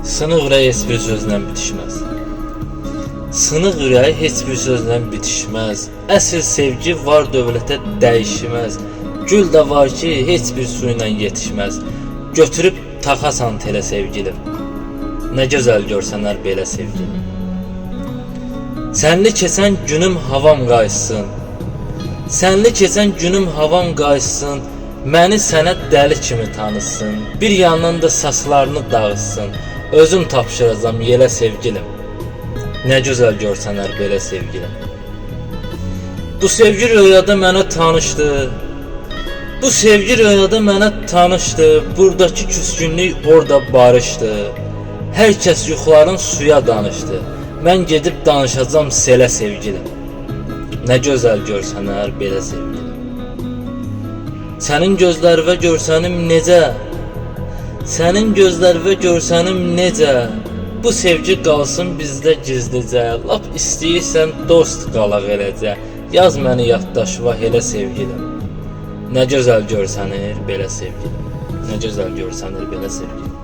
Sınıq ürək heç bir sözlə bitişməz. Sınıq ürək heç bir sözlə bitişməz. Əsl sevgi var dövlətə dəyişməz. Gül də var ki, heç bir su ilə yetişməz. Götürüb taxasan telə sevgilim. Nə gözəl görsənər belə sevgilim. Sənli keçən günüm havam qaysın. Sənli keçən günüm havam qaysın. Məni sənə dəli kimi tanısın. Bir yandan da saçlarını dağıtsın. Özüm tapşıracam yelə sevgilim. Nə gözəl görsənər belə sevgilim. Bu sevgi rüyada mənə tanışdı. Bu sevgi rüyada mənə tanışdı. Buradakı küskünlük orada barışdı. Hər kəs yuxuların suya danışdı. Mən gedib danışacam selə sevgilim. Nə gözəl görsənər belə sevgilim. Sənin gözlərvə görsənim necə? Sənin gözlərvə görsənim necə? Bu sevgi qalsın bizdə gizlicə. Lap istəyirsən dost qalaq eləcə. Yaz məni yaddaşıva elə sevgilim. Nə gözəl görsənir belə sevgilim. Nə gözəl görsənir belə sevgilim.